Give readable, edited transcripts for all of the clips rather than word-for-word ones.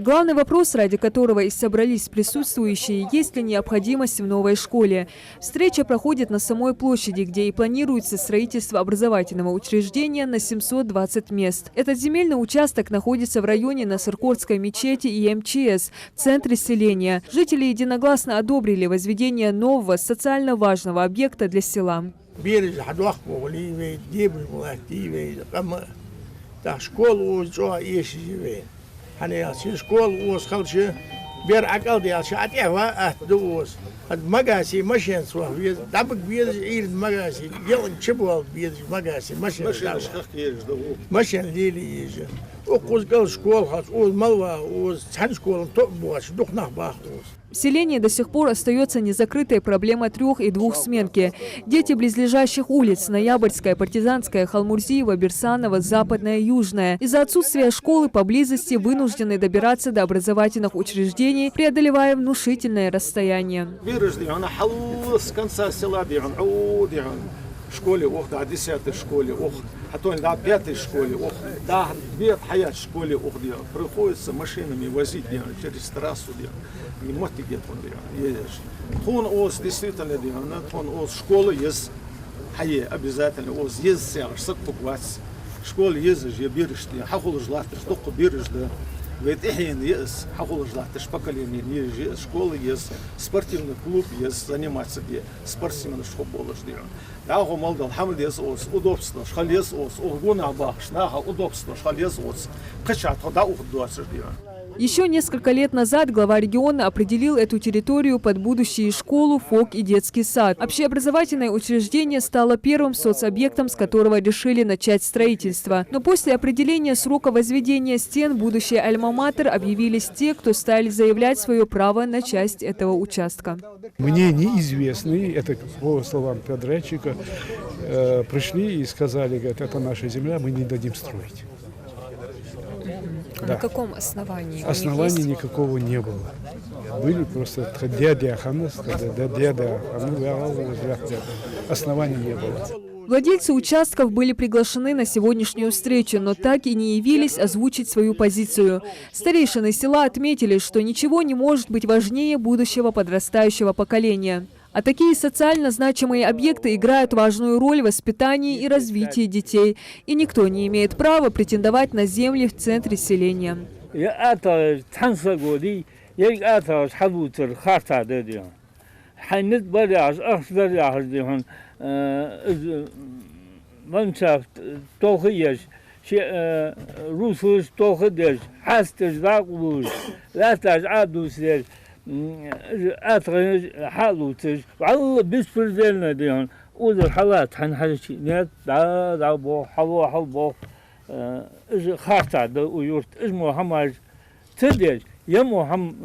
Главный вопрос, ради которого и собрались присутствующие, есть ли необходимость в новой школе. Встреча проходит на самой площади, где и планируется строительство образовательного учреждения на 720 мест. Этот земельный участок находится в районе Насыркордской мечети и МЧС, в центре селения. Жители единогласно одобрили возведение нового социально важного объекта для села. بير عقل ديال شاتيه وادوس المقاسي مشين سوا دابك بيد عيد المقاسي يوم تشبوا بيد المقاسي مشين ليلي يجي وقوز قال شكول خاص وملوا وسحن شكول طبواش دخنا باخوس. В селении до сих пор остается незакрытой проблема 3- и 2-сменки. Дети близлежащих улиц – Ноябрьская, Партизанская, Халмурзиева, Берсанова, Западная, Южная – из-за отсутствия школы поблизости вынуждены добираться до образовательных учреждений, преодолевая внушительное расстояние. В школе, до 10-й школе, потом до 5-й школе, до 2 школе, приходится машинами возить через трассу, не можете где-то едешь. Он действительно, школа есть, обязательно, есть сяж, сакпугвас, школа есть, я берешь, хахул жлатыш, только берешь, да. Ведь есть, хахул жлатыш, поколение есть, школа есть, спортивный клуб есть, заниматься где, спортивная школа ждет. Да, молодал, хамлес ос, удобство, шхалес ос, ургуна бах, шнаха, удобство, шхалес ос, качат, да, удобство ждет. Еще несколько лет назад глава региона определил эту территорию под будущую школу, ФОК и детский сад. Общеобразовательное учреждение стало первым соцобъектом, с которого решили начать строительство. Но после определения срока возведения стен будущий альма-матер объявились те, кто стали заявлять свое право на часть этого участка. Мне неизвестные, это по словам подрядчика, пришли и сказали, говорят, это наша земля, мы не дадим строить. Да. На каком основании? Оснований никакого не было. Были просто оснований не было. Владельцы участков были приглашены на сегодняшнюю встречу, но так и не явились озвучить свою позицию. Старейшины села отметили, что ничего не может быть важнее будущего подрастающего поколения. А такие социально значимые объекты играют важную роль в воспитании и развитии детей. И никто не имеет права претендовать на земли в центре селения. حالوتش والله بيسبرزلنا ديون وذا حالات حنحكي نت دا بو حلو حلو خاطع دا ويورت اسمه هماج تدج يمو هم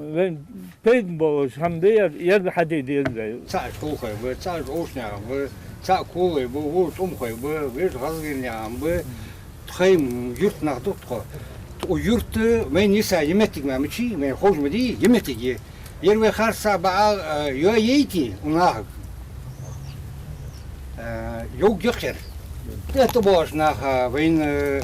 بين بوش هم دير يد حديد يد ساعة كوخي ساعة اوشنا ساعة كوخي بو تومخي بو ويش غزين يام بو تخيم يورت ناخدوخ ويورت مين يسا يمتك ما مشي مين خوش مدي يمتك يروي خارسة بقى يويتي وناهب يوك يخير تباش ناها وين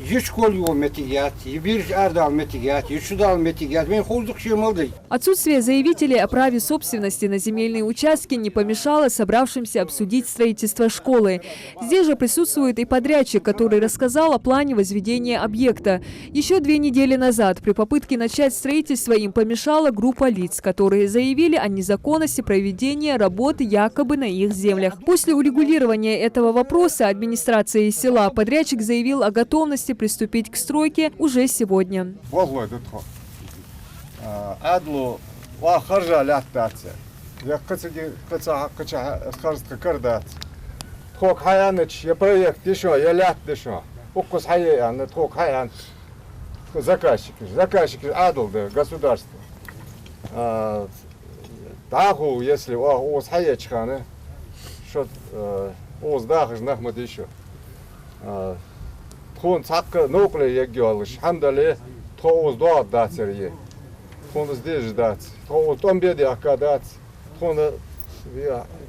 يشكل يوم متيجات يبيرج أردال متيجات يشدال متيجات وين خلصك شيء مالدي. Отсутствие заявителей о праве собственности на земельные участки не помешало собравшимся обсудить строительство школы. Здесь же присутствует и подрядчик, который рассказал о плане возведения объекта. Еще 2 недели назад при попытке начать строительство им помешала группа лиц, которые заявили о незаконности проведения работы якобы на их землях. После урегулирования этого вопроса администрации села подрядчик заявил о готовности приступить к стройке уже сегодня. عدلو وخرج لاتاتس يا قصدي خرجت كردات خوك حيانش يا проект شو يا لات شو وقص حي يعني خوك حيان заказчик عدل ده государство таху если оз хаячханы что оз дахж нахмат еще хон цакка нокле ягёлыш хандале тоз до датсерье хон здесь ждать то том беде акадать хон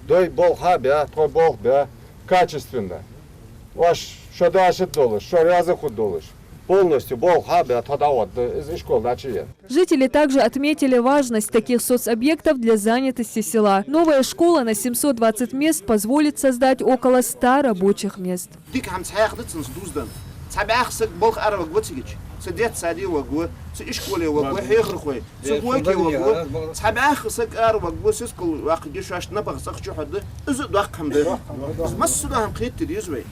дай бог хабя то бог да качественно ваш что дальше доллар что разы худ доллар полностью бол хабе тогда вот из школы начали. Жители также отметили важность таких соцобъектов для занятости села. Новая школа на 720 мест позволит создать около 100 рабочих мест. سديت سادي وقوة سإشكولي وقوة هيغر خوي سقوكي وقوة سحباخ سكار وقوة سيسكول واقع شاش نبغ سخشو حد إزد واقع حمد مس سуда هم قيت تديزوي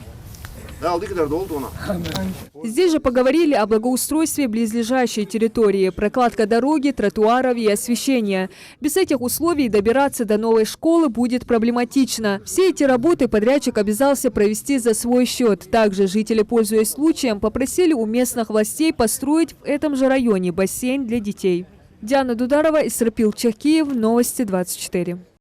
Здесь же поговорили о благоустройстве близлежащей территории, прокладка дороги, тротуаров и освещения. Без этих условий добираться до новой школы будет проблематично. Все эти работы подрядчик обязался провести за свой счет. Также жители, пользуясь случаем, попросили у местных властей построить в этом же районе бассейн для детей. Диана Дударова, Исрапил Чахкиев, Новости 24.